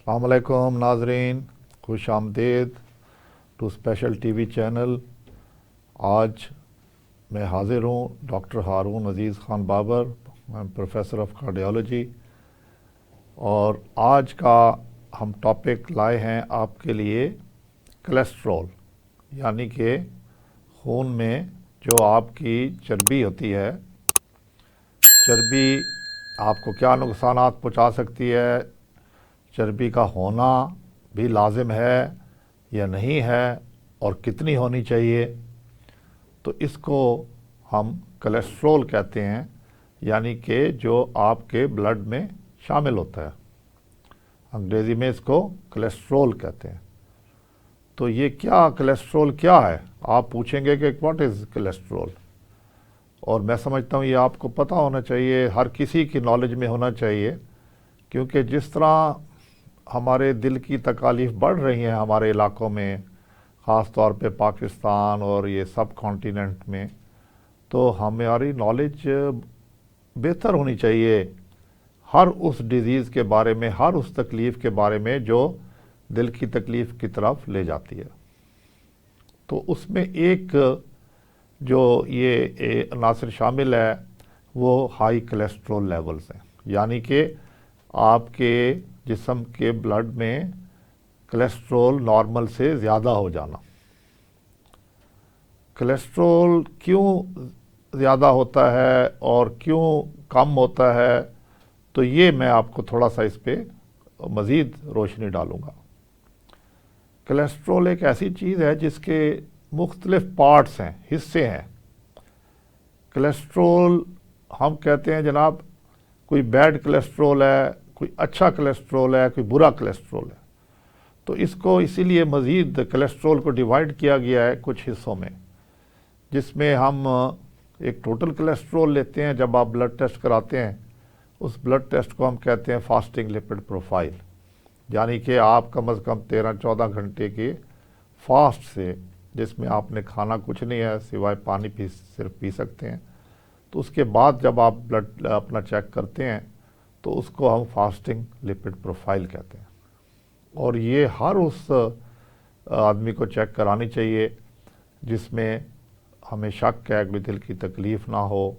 السلام علیکم ناظرین، خوش آمدید to special T V channel. آج میں حاضر ہوں doctor Haroon Aziz Khan Babar, professor of cardiology, اور آج کا ہم ٹاپک لائے ہیں آپ کے لیے کولیسٹرول، یعنی کہ خون میں جو آپ کی چربی ہوتی ہے، چربی آپ کو کیا نقصانات پہنچا سکتی ہے، چربی کا ہونا بھی لازم ہے یا نہیں ہے، اور کتنی ہونی چاہیے۔ تو اس کو ہم کولیسٹرول کہتے ہیں، یعنی کہ جو آپ کے بلڈ میں شامل ہوتا ہے، انگریزی میں اس کو کولیسٹرول کہتے ہیں۔ تو یہ کولیسٹرول کیا ہے؟ آپ پوچھیں گے کہ واٹ از کولیسٹرول، اور میں سمجھتا ہوں یہ آپ کو پتہ ہونا چاہیے، ہر کسی کی نالج میں ہونا چاہیے، کیونکہ جس طرح ہمارے دل کی تکالیف بڑھ رہی ہیں ہمارے علاقوں میں، خاص طور پہ پاکستان اور یہ سب کانٹیننٹ میں، تو ہماری نالج بہتر ہونی چاہیے ہر اس ڈیزیز کے بارے میں، ہر اس تکلیف کے بارے میں جو دل کی تکلیف کی طرف لے جاتی ہے۔ تو اس میں ایک جو یہ عناصر شامل ہے وہ ہائی کولیسٹرول لیولز ہیں، یعنی کہ آپ کے جسم کے بلڈ میں کولیسٹرول نارمل سے زیادہ ہو جانا۔ کولیسٹرول کیوں زیادہ ہوتا ہے اور کیوں کم ہوتا ہے، تو یہ میں آپ کو تھوڑا سا اس پہ مزید روشنی ڈالوں گا۔ کولیسٹرول ایک ایسی چیز ہے جس کے مختلف پارٹس ہیں، حصے ہیں۔ کولیسٹرول ہم کہتے ہیں جناب کوئی بیڈ کولیسٹرول ہے، کوئی اچھا کولیسٹرول ہے، کوئی برا کولیسٹرول ہے۔ تو اس کو اسی لیے مزید کولیسٹرول کو ڈیوائیڈ کیا گیا ہے کچھ حصوں میں، جس میں ہم ایک ٹوٹل کولیسٹرول لیتے ہیں جب آپ بلڈ ٹیسٹ کراتے ہیں۔ اس بلڈ ٹیسٹ کو ہم کہتے ہیں فاسٹنگ لپڈ پروفائل، یعنی کہ آپ کم از کم 13-14 گھنٹے کے فاسٹ سے، جس میں آپ نے کھانا کچھ نہیں ہے سوائے پانی صرف پی سکتے ہیں، تو اس کے بعد جب آپ بلڈ اپنا چیک کرتے ہیں تو اس کو ہم فاسٹنگ لپڈ پروفائل کہتے ہیں۔ اور یہ ہر اس آدمی کو چیک کرانی چاہیے جس میں ہمیں شک ہے کہ دل کی تکلیف نہ ہو،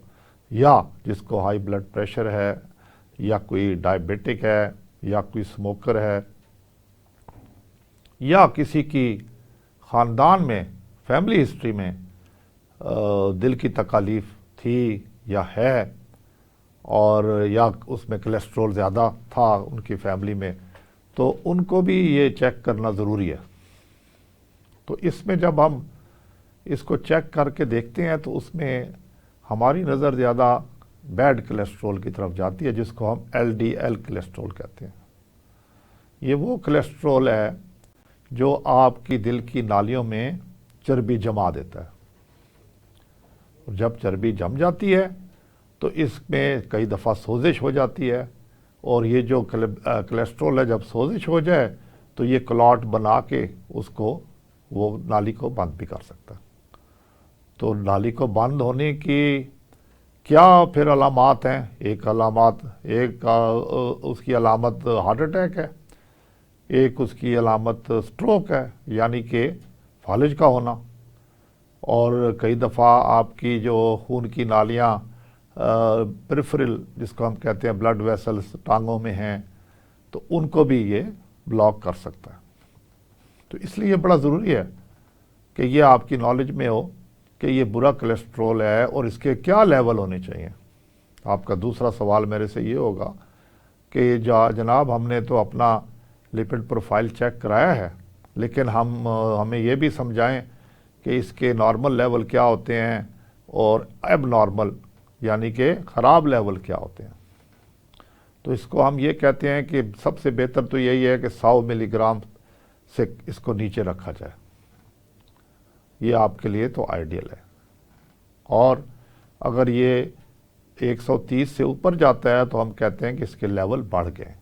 یا جس کو ہائی بلڈ پریشر ہے، یا کوئی ڈائبیٹک ہے، یا کوئی اسموکر ہے، یا کسی کی خاندان میں فیملی ہسٹری میں دل کی تکالیف تھی یا ہے، اور یا اس میں کولیسٹرول زیادہ تھا ان کی فیملی میں، تو ان کو بھی یہ چیک کرنا ضروری ہے۔ تو اس میں جب ہم اس کو چیک کر کے دیکھتے ہیں تو اس میں ہماری نظر زیادہ بیڈ کولیسٹرول کی طرف جاتی ہے، جس کو ہم LDL کولیسٹرول کہتے ہیں۔ یہ وہ کولیسٹرول ہے جو آپ کی دل کی نالیوں میں چربی جما دیتا ہے، اور جب چربی جم جاتی ہے تو اس میں کئی دفعہ سوزش ہو جاتی ہے، اور یہ جو کولیسٹرول ہے جب سوزش ہو جائے تو یہ کلاٹ بنا کے اس کو وہ نالی کو بند بھی کر سکتا ہے۔ تو نالی کو بند ہونے کی کیا پھر علامات ہیں؟ ایک اس کی علامت ہارٹ اٹیک ہے، ایک اس کی علامت سٹروک ہے، یعنی کہ فالج کا ہونا، اور کئی دفعہ آپ کی جو خون کی نالیاں پریفرل جس کو ہم کہتے ہیں بلڈ ویسلز ٹانگوں میں ہیں، تو ان کو بھی یہ بلاک کر سکتا ہے۔ تو اس لیے بڑا ضروری ہے کہ یہ آپ کی نالج میں ہو کہ یہ برا کولیسٹرول ہے اور اس کے کیا لیول ہونے چاہیے۔ آپ کا دوسرا سوال میرے سے یہ ہوگا کہ جناب ہم نے تو اپنا لپڈ پروفائل چیک کرایا ہے، لیکن ہمیں یہ بھی سمجھائیں کہ اس کے نارمل لیول کیا ہوتے ہیں اور ایب نارمل یعنی کہ خراب لیول کیا ہوتے ہیں۔ تو اس کو ہم یہ کہتے ہیں کہ سب سے بہتر تو یہی ہے کہ 100 ملی گرام سے اس کو نیچے رکھا جائے، یہ آپ کے لیے تو آئیڈیل ہے۔ اور اگر یہ 130 سے اوپر جاتا ہے تو ہم کہتے ہیں کہ اس کے لیول بڑھ گئے۔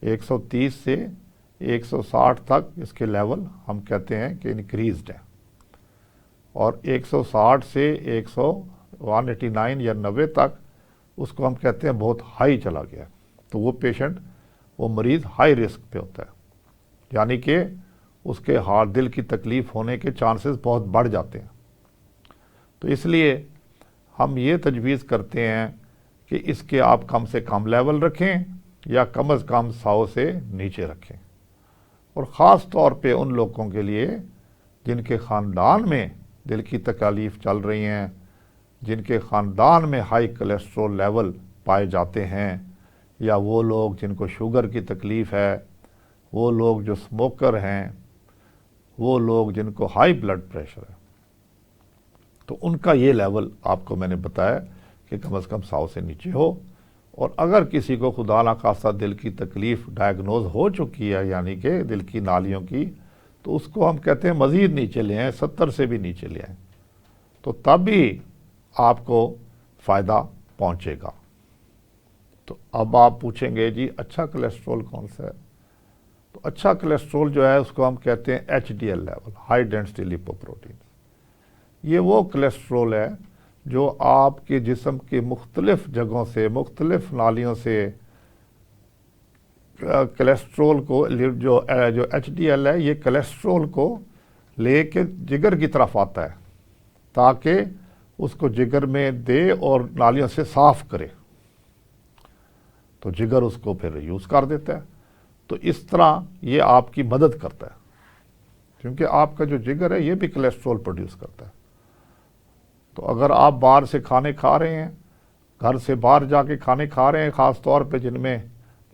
130 سے 160 تک اس کے لیول ہم کہتے ہیں کہ انکریزڈ ہے، اور 160 سے 189 یا 90 تک اس کو ہم کہتے ہیں بہت ہائی چلا گیا۔ تو وہ پیشنٹ وہ مریض ہائی رسک پہ ہوتا ہے، یعنی کہ اس کے ہارٹ دل کی تکلیف ہونے کے چانسز بہت بڑھ جاتے ہیں۔ تو اس لیے ہم یہ تجویز کرتے ہیں کہ اس کے آپ کم سے کم لیول رکھیں یا کم از کم 100 سے نیچے رکھیں، اور خاص طور پہ ان لوگوں کے لیے جن کے خاندان میں دل کی تکالیف چل رہی ہیں، جن کے خاندان میں ہائی کولیسٹرول لیول پائے جاتے ہیں، یا وہ لوگ جن کو شوگر کی تکلیف ہے، وہ لوگ جو سموکر ہیں، وہ لوگ جن کو ہائی بلڈ پریشر ہے، تو ان کا یہ لیول آپ کو میں نے بتایا کہ کم از کم 100 سے نیچے ہو۔ اور اگر کسی کو خدا نخواستہ دل کی تکلیف ڈائیگنوز ہو چکی ہے، یعنی کہ دل کی نالیوں کی، تو اس کو ہم کہتے ہیں مزید نیچے لے آئیں، 70 سے بھی نیچے لے آئیں، تو تب بھی آپ کو فائدہ پہنچے گا۔ تو اب آپ پوچھیں گے جی اچھا کولیسٹرول کون سا ہے؟ تو اچھا کولیسٹرول جو ہے اس کو ہم کہتے ہیں H D L level, high density lipoprotein. یہ وہ کولیسٹرول ہے جو آپ کے جسم کے مختلف جگہوں سے، مختلف نالیوں سے کولیسٹرول کو جو ایچ ڈی ایل ہے، یہ کولیسٹرول کو لے کے جگر کی طرف آتا ہے تاکہ اس کو جگر میں دے اور نالیوں سے صاف کرے، تو جگر اس کو پھر یوز کر دیتا ہے۔ تو اس طرح یہ آپ کی مدد کرتا ہے، کیونکہ آپ کا جو جگر ہے یہ بھی کولیسٹرول پروڈیوس کرتا ہے۔ تو اگر آپ باہر سے کھانے کھا رہے ہیں، گھر سے باہر جا کے کھانے کھا رہے ہیں، خاص طور پہ جن میں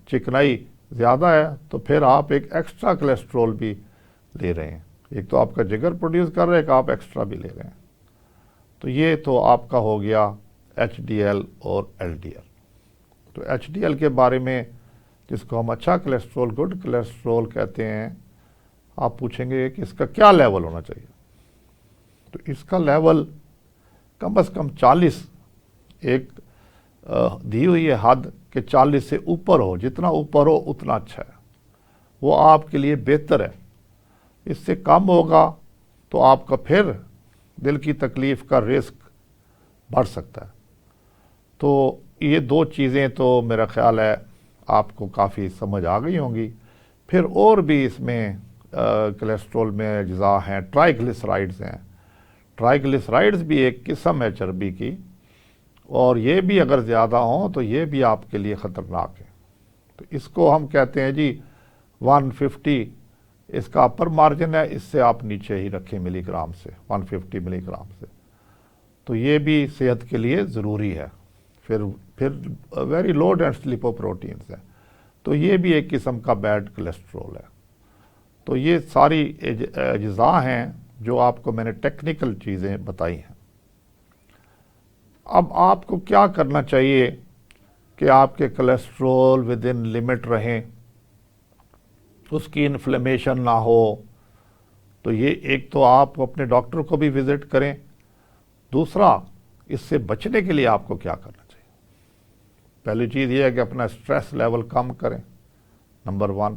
چکنائی زیادہ ہے، تو پھر آپ ایک ایکسٹرا کولیسٹرول بھی لے رہے ہیں۔ ایک تو آپ کا جگر پروڈیوس کر رہے ہیں، ایک آپ ایکسٹرا بھی لے رہے ہیں۔ تو یہ تو آپ کا ہو گیا ایچ ڈی ایل اور ایل ڈی ایل۔ تو ایچ ڈی ایل کے بارے میں، جس کو ہم اچھا کولیسٹرول، گڈ کولیسٹرول کہتے ہیں، آپ پوچھیں گے کہ اس کا کیا لیول ہونا چاہیے؟ تو اس کا لیول کم از کم 40، ایک دی ہوئی ہے حد کہ 40 سے اوپر ہو، جتنا اوپر ہو اتنا اچھا ہے، وہ آپ کے لیے بہتر ہے۔ اس سے کم ہوگا تو آپ کا پھر دل کی تکلیف کا رسک بڑھ سکتا ہے۔ تو یہ دو چیزیں تو میرا خیال ہے آپ کو کافی سمجھ آ گئی ہوں گی۔ پھر اور بھی اس میں کولیسٹرول میں اجزاء ہیں، ٹرائیگلیسرائڈز ہیں۔ ٹرائیگلیسرائڈز بھی ایک قسم ہے چربی کی، اور یہ بھی اگر زیادہ ہوں تو یہ بھی آپ کے لیے خطرناک ہے۔ تو اس کو ہم کہتے ہیں جی 150 اس کا اپر مارجن ہے، اس سے آپ نیچے ہی رکھیں ملی گرام سے، 150 ملی گرام سے۔ تو یہ بھی صحت کے لیے ضروری ہے۔ پھر ویری لو ڈینسٹی لیپوپروٹینز ہیں، تو یہ بھی ایک قسم کا بیڈ کولیسٹرول ہے۔ تو یہ ساری اجزاء ہیں جو آپ کو میں نے ٹیکنیکل چیزیں بتائی ہیں۔ اب آپ کو کیا کرنا چاہیے کہ آپ کے کولیسٹرول ود ان لمٹ رہیں، اس کی انفلیمیشن نہ ہو؟ تو یہ ایک تو آپ اپنے ڈاکٹر کو بھی وزٹ کریں، دوسرا اس سے بچنے کے لیے آپ کو کیا کرنا چاہیے؟ پہلی چیز یہ ہے کہ اپنا سٹریس لیول کم کریں، نمبر 1۔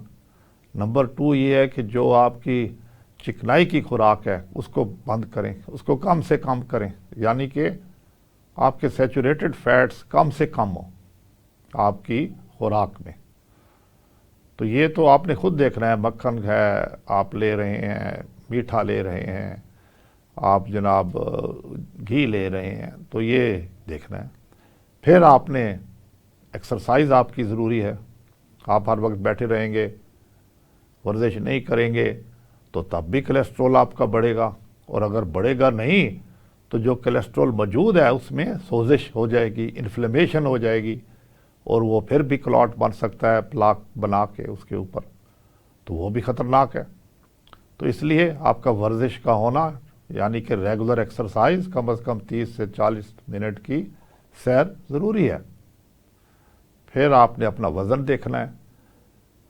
نمبر 2 یہ ہے کہ جو آپ کی چکنائی کی خوراک ہے اس کو بند کریں، اس کو کم سے کم کریں، یعنی کہ آپ کے سیچوریٹڈ فیٹس کم سے کم ہوں آپ کی خوراک میں۔ تو یہ تو آپ نے خود دیکھنا ہے، مکھن ہے آپ لے رہے ہیں، میٹھا لے رہے ہیں آپ، جناب گھی لے رہے ہیں، تو یہ دیکھنا ہے۔ پھر آپ نے ایکسرسائز آپ کی ضروری ہے۔ آپ ہر وقت بیٹھے رہیں گے، ورزش نہیں کریں گے تو تب بھی کولیسٹرول آپ کا بڑھے گا، اور اگر بڑھے گا نہیں تو جو کولیسٹرول موجود ہے اس میں سوزش ہو جائے گی، انفلیمیشن ہو جائے گی، اور وہ پھر بھی کلاٹ بن سکتا ہے پلاک بنا کے اس کے اوپر، تو وہ بھی خطرناک ہے۔ تو اس لیے آپ کا ورزش کا ہونا، یعنی کہ ریگولر ایکسرسائز، کم از کم 30 سے 40 منٹ کی سیر ضروری ہے۔ پھر آپ نے اپنا وزن دیکھنا ہے،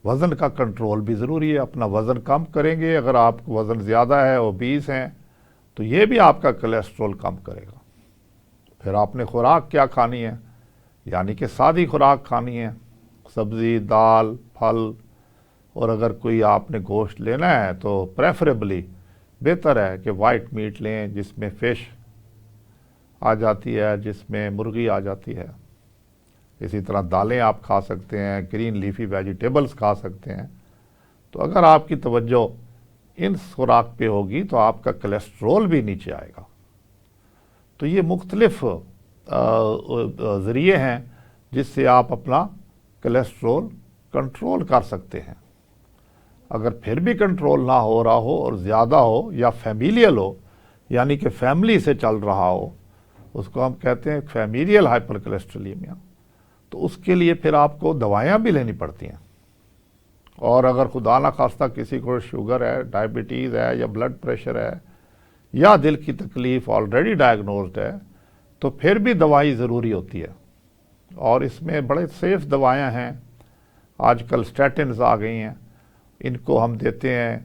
وزن کا کنٹرول بھی ضروری ہے۔ اپنا وزن کم کریں گے، اگر آپ کو وزن زیادہ ہے، اوبیس ہیں، تو یہ بھی آپ کا کولیسٹرول کم کرے گا۔ پھر آپ نے خوراک کیا کھانی ہے، یعنی کہ سادی خوراک کھانی ہے، سبزی، دال، پھل، اور اگر کوئی آپ نے گوشت لینا ہے تو پریفریبلی بہتر ہے کہ وائٹ میٹ لیں، جس میں فش آ جاتی ہے، جس میں مرغی آ جاتی ہے، اسی طرح دالیں آپ کھا سکتے ہیں، گرین لیفی ویجیٹیبلز کھا سکتے ہیں. تو اگر آپ کی توجہ ان خوراک پہ ہوگی تو آپ کا کولیسٹرول بھی نیچے آئے گا. تو یہ مختلف ذریعے ہیں جس سے آپ اپنا کولیسٹرول کنٹرول کر سکتے ہیں. اگر پھر بھی کنٹرول نہ ہو رہا ہو اور زیادہ ہو یا فیمیلیل ہو، یعنی کہ فیملی سے چل رہا ہو، اس کو ہم کہتے ہیں فیمیلیل ہائپر کولیسٹرولیمیا، تو اس کے لیے پھر آپ کو دوائیاں بھی لینی پڑتی ہیں. اور اگر خدا نخواستہ کسی کو شوگر ہے، ڈائبٹیز ہے یا بلڈ پریشر ہے یا دل کی تکلیف آلریڈی ڈائگنوزڈ ہے تو پھر بھی دوائی ضروری ہوتی ہے. اور اس میں بڑے سیف دوائیاں ہیں. آج کل اسٹیٹنز آ گئی ہیں، ان کو ہم دیتے ہیں.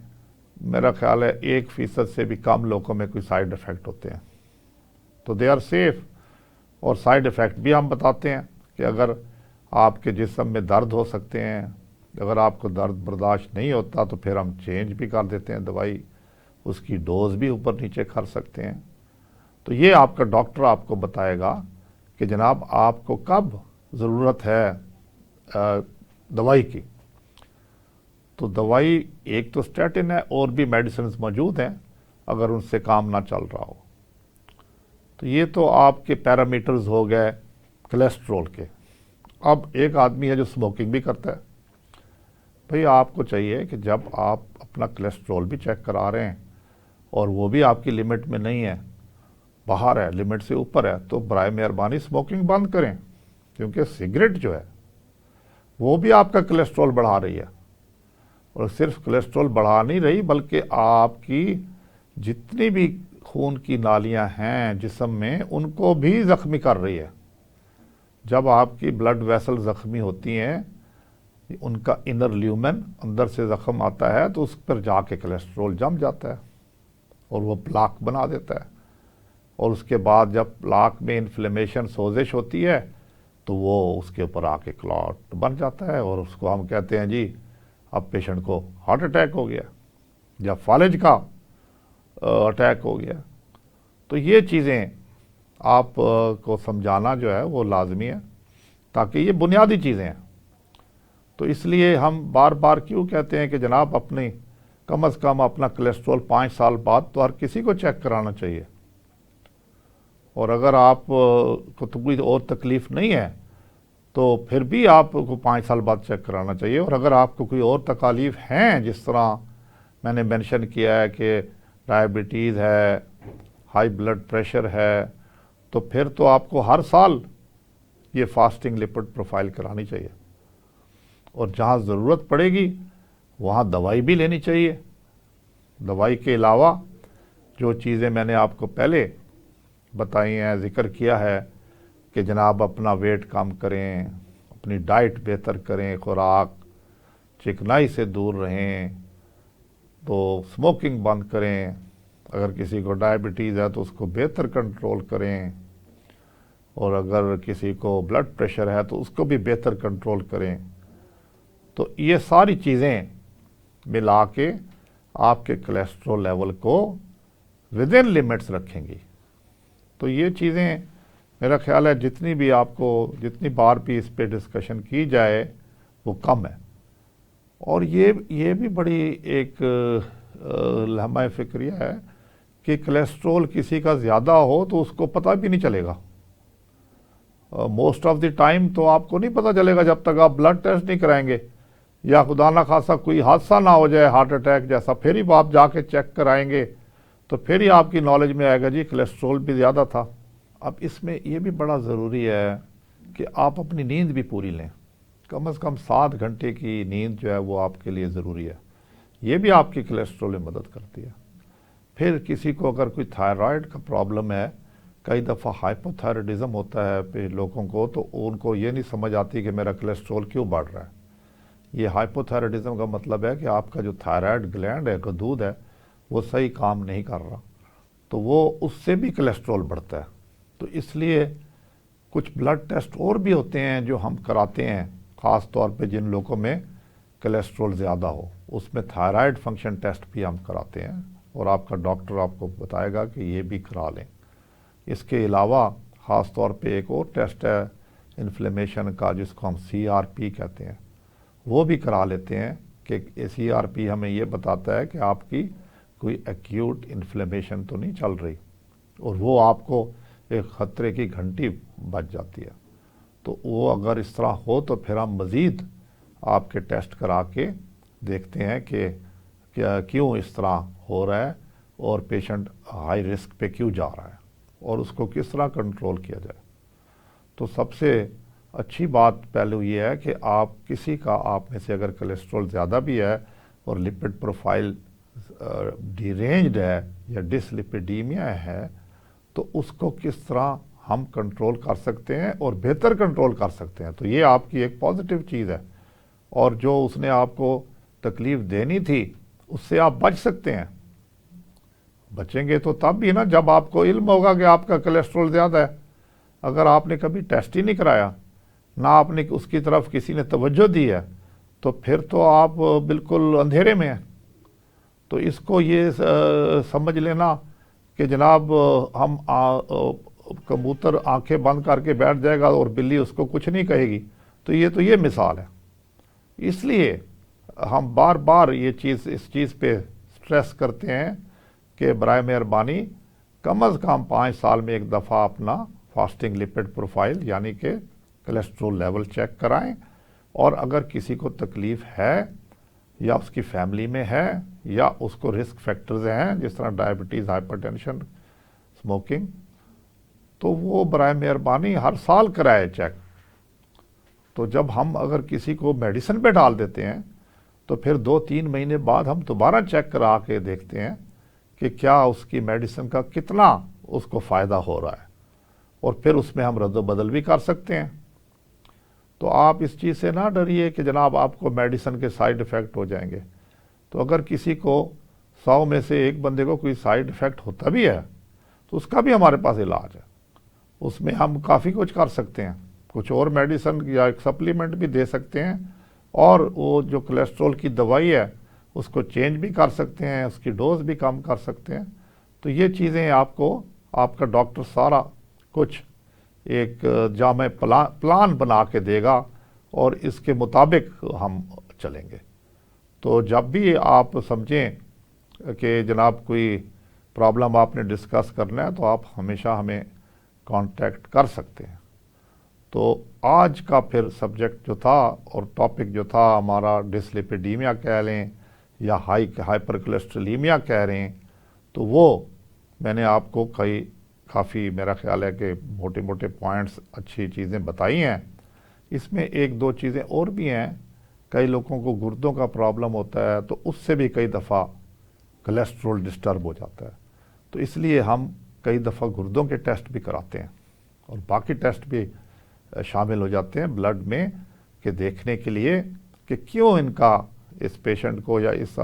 میرا خیال ہے 1% سے بھی کم لوگوں میں کوئی سائیڈ ایفیکٹ ہوتے ہیں. تو دے آر سیف. اور سائیڈ ایفیکٹ بھی ہم بتاتے ہیں کہ اگر آپ کے جسم میں درد ہو سکتے ہیں، اگر آپ کو درد برداشت نہیں ہوتا تو پھر ہم چینج بھی کر دیتے ہیں دوائی، اس کی ڈوز بھی اوپر نیچے کر سکتے ہیں. تو یہ آپ کا ڈاکٹر آپ کو بتائے گا کہ جناب آپ کو کب ضرورت ہے دوائی کی. تو دوائی ایک تو اسٹیٹن ہے، اور بھی میڈیسنز موجود ہیں اگر ان سے کام نہ چل رہا ہو. تو یہ تو آپ کے پیرامیٹرز ہو گئے کولیسٹرول کے. اب ایک آدمی ہے جو اسموکنگ بھی کرتا ہے. بھئی آپ کو چاہیے کہ جب آپ اپنا کولیسٹرول بھی چیک کرا رہے ہیں اور وہ بھی آپ کی لمٹ میں نہیں ہے، باہر ہے، لمٹ سے اوپر ہے، تو برائے مہربانی اسموکنگ بند کریں. کیونکہ سگریٹ جو ہے وہ بھی آپ کا کولیسٹرول بڑھا رہی ہے. اور صرف کولیسٹرول بڑھا نہیں رہی بلکہ آپ کی جتنی بھی خون کی نالیاں ہیں جسم میں ان کو بھی زخمی کر رہی ہے. جب آپ کی بلڈ ویسل زخمی ہوتی ہیں، ان کا انر لیومن اندر سے زخم آتا ہے تو اس پر جا کے کولیسٹرول جم جاتا ہے اور وہ پلاک بنا دیتا ہے. اور اس کے بعد جب پلاک میں انفلیمیشن سوزش ہوتی ہے تو وہ اس کے اوپر آ کے کلاٹ بن جاتا ہے، اور اس کو ہم کہتے ہیں جی اب پیشنٹ کو ہارٹ اٹیک ہو گیا یا فالج کا اٹیک ہو گیا. تو یہ چیزیں آپ کو سمجھانا جو ہے وہ لازمی ہے، تاکہ یہ بنیادی چیزیں ہیں. تو اس لیے ہم بار بار کیوں کہتے ہیں کہ جناب اپنی کم از کم اپنا کولیسٹرول 5 سال بعد تو ہر کسی کو چیک کرانا چاہیے. اور اگر آپ کو تو کوئی اور تکلیف نہیں ہے تو پھر بھی آپ کو 5 سال بعد چیک کرانا چاہیے. اور اگر آپ کو کوئی اور تکالیف ہیں، جس طرح میں نے مینشن کیا ہے کہ ڈائبٹیز ہے، ہائی بلڈ پریشر ہے، تو پھر تو آپ کو ہر سال یہ فاسٹنگ لپڈ پروفائل کرانی چاہیے. اور جہاں ضرورت پڑے گی وہاں دوائی بھی لینی چاہیے. دوائی کے علاوہ جو چیزیں میں نے آپ کو پہلے بتائی ہیں، ذکر کیا ہے کہ جناب اپنا ویٹ کم کریں، اپنی ڈائٹ بہتر کریں، خوراک چکنائی سے دور رہیں، تو اسموکنگ بند کریں. اگر کسی کو ڈائبٹیز ہے تو اس کو بہتر کنٹرول کریں، اور اگر کسی کو بلڈ پریشر ہے تو اس کو بھی بہتر کنٹرول کریں. تو یہ ساری چیزیں ملا کے آپ کے کولیسٹرول لیول کو ود ان لمٹس رکھیں گی. تو یہ چیزیں میرا خیال ہے جتنی بار بھی اس پہ ڈسکشن کی جائے وہ کم ہے. اور یہ بھی بڑی ایک لمحہ فکریہ ہے کہ کولیسٹرول کسی کا زیادہ ہو تو اس کو پتہ بھی نہیں چلے گا. موسٹ آف دی ٹائم تو آپ کو نہیں پتہ چلے گا جب تک آپ بلڈ ٹیسٹ نہیں کرائیں گے، یا خدا نہ خواستہ کوئی حادثہ نہ ہو جائے ہارٹ اٹیک جیسا، پھر ہی آپ جا کے چیک کرائیں گے تو پھر ہی آپ کی نالج میں آئے گا جی کولیسٹرول بھی زیادہ تھا. اب اس میں یہ بھی بڑا ضروری ہے کہ آپ اپنی نیند بھی پوری لیں. کم از کم 7 گھنٹے کی نیند جو ہے وہ آپ کے لیے ضروری ہے. یہ بھی آپ کی کولیسٹرول میں مدد کرتی ہے. پھر کسی کو اگر کوئی تھائرائیڈ کا پرابلم ہے، کئی دفعہ ہائپوتھائرائڈزم ہوتا ہے پہ لوگوں کو، تو ان کو یہ نہیں سمجھ آتی کہ میرا کولیسٹرول کیوں بڑھ رہا ہے. یہ ہائپوتھائرائڈزم کا مطلب ہے کہ آپ کا جو تھائرائیڈ گلینڈ ہے، دودھ ہے، وہ صحیح کام نہیں کر رہا، تو وہ اس سے بھی کولیسٹرول بڑھتا ہے. تو اس لیے کچھ بلڈ ٹیسٹ اور بھی ہوتے ہیں جو ہم کراتے ہیں، خاص طور پہ جن لوگوں میں کولیسٹرول زیادہ ہو. اس میں تھائرائیڈ فنکشن ٹیسٹ بھی ہم کراتے ہیں، اور آپ کا ڈاکٹر آپ کو بتائے گا کہ یہ بھی کرا لیں. اس کے علاوہ خاص طور پہ ایک اور ٹیسٹ ہے انفلیمیشن کا جس کو ہم CRP کہتے ہیں وہ بھی کرا لیتے ہیں کہ CRP ہمیں یہ بتاتا ہے کہ آپ کی کوئی ایکیوٹ انفلیمیشن تو نہیں چل رہی، اور وہ آپ کو ایک خطرے کی گھنٹی بج جاتی ہے۔ تو وہ اگر اس طرح ہو تو پھر ہم مزید آپ کے ٹیسٹ کرا کے دیکھتے ہیں کہ کیوں اس طرح ہو رہا ہے اور پیشنٹ ہائی رسک پہ کیوں جا رہا ہے اور اس کو کس طرح کنٹرول کیا جائے۔ تو سب سے اچھی بات پہلو یہ ہے کہ آپ میں سے اگر کولیسٹرول زیادہ بھی ہے اور لپڈ پروفائل ڈی رینجڈ ہے یا ڈس لپیڈیمیا ہے تو اس کو کس طرح ہم کنٹرول کر سکتے ہیں اور بہتر کنٹرول کر سکتے ہیں۔ تو یہ آپ کی ایک پازیٹیو چیز ہے، اور جو اس نے آپ کو تکلیف دینی تھی اس سے آپ بچ سکتے ہیں۔ بچیں گے تو تب بھی نا جب آپ کو علم ہوگا کہ آپ کا کولیسٹرول زیادہ ہے۔ اگر آپ نے کبھی ٹیسٹ ہی نہیں کرایا، نہ آپ نے اس کی طرف کسی نے توجہ دی ہے، تو پھر تو آپ بالکل اندھیرے میں ہیں۔ تو اس کو یہ سمجھ لینا کہ جناب ہم کبوتر آنکھیں بند کر کے بیٹھ جائے گا اور بلی اس کو کچھ نہیں کہے گی، تو یہ مثال ہے۔ اس لیے ہم بار بار اس چیز پہ سٹریس کرتے ہیں کہ برائے مہربانی کم از کم 5 سال میں ایک دفعہ اپنا فاسٹنگ لپڈ پروفائل یعنی کہ کولیسٹرول لیول چیک کرائیں، اور اگر کسی کو تکلیف ہے یا اس کی فیملی میں ہے یا اس کو رسک فیکٹرز ہیں جس طرح ڈائبٹیز، ہائپر ٹینشن، اسموکنگ، تو وہ برائے مہربانی ہر سال کرائے چیک۔ تو جب ہم اگر کسی کو میڈیسن پہ ڈال دیتے ہیں تو پھر 2-3 مہینے بعد ہم دوبارہ چیک کرا کے دیکھتے ہیں کہ کیا اس کی میڈیسن کا کتنا اس کو فائدہ ہو رہا ہے، اور پھر اس میں ہم رد و بدل بھی کر سکتے ہیں۔ تو آپ اس چیز سے نہ ڈریے کہ جناب آپ کو میڈیسن کے سائیڈ ایفیکٹ ہو جائیں گے۔ تو اگر کسی کو 100 میں سے ایک بندے کو کوئی سائیڈ ایفیکٹ ہوتا بھی ہے تو اس کا بھی ہمارے پاس علاج ہے، اس میں ہم کافی کچھ کر سکتے ہیں، کچھ اور میڈیسن یا ایک سپلیمنٹ بھی دے سکتے ہیں، اور وہ جو کولیسٹرول کی دوائی ہے اس کو چینج بھی کر سکتے ہیں، اس کی ڈوز بھی کم کر سکتے ہیں۔ تو یہ چیزیں آپ کا ڈاکٹر سارا کچھ ایک جامع پلان بنا کے دے گا، اور اس کے مطابق ہم چلیں گے۔ تو جب بھی آپ سمجھیں کہ جناب کوئی پرابلم آپ نے ڈسکس کرنا ہے تو آپ ہمیشہ ہمیں کانٹیکٹ کر سکتے ہیں۔ تو آج کا پھر سبجیکٹ جو تھا اور ٹاپک جو تھا ہمارا ڈسلیپیڈیمیا کہہ لیں یا ہائپر کولیسٹریلیمیا کہہ رہے ہیں، تو وہ میں نے آپ کو کافی میرا خیال ہے کہ موٹے موٹے پوائنٹس اچھی چیزیں بتائی ہیں۔ اس میں 1-2 چیزیں اور بھی ہیں۔ کئی لوگوں کو گردوں کا پرابلم ہوتا ہے تو اس سے بھی کئی دفعہ کولیسٹرول ڈسٹرب ہو جاتا ہے، تو اس لیے ہم کئی دفعہ گردوں کے ٹیسٹ بھی کراتے ہیں اور باقی ٹیسٹ بھی شامل ہو جاتے ہیں بلڈ میں، کہ دیکھنے کے لیے کہ کیوں اس پیشنٹ کو یا اس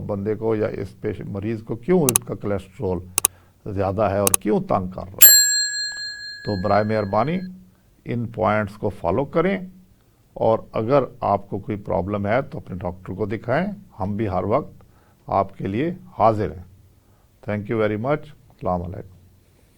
بندے کو یا اس مریض کو کیوں اس کا کولیسٹرول زیادہ ہے اور کیوں تنگ کر رہا ہے۔ تو برائے مہربانی ان پوائنٹس کو فالو کریں، اور اگر آپ کو کوئی پرابلم ہے تو اپنے ڈاکٹر کو دکھائیں، ہم بھی ہر وقت آپ کے لیے حاضر ہیں۔ Thank you very much. السلام علیکم۔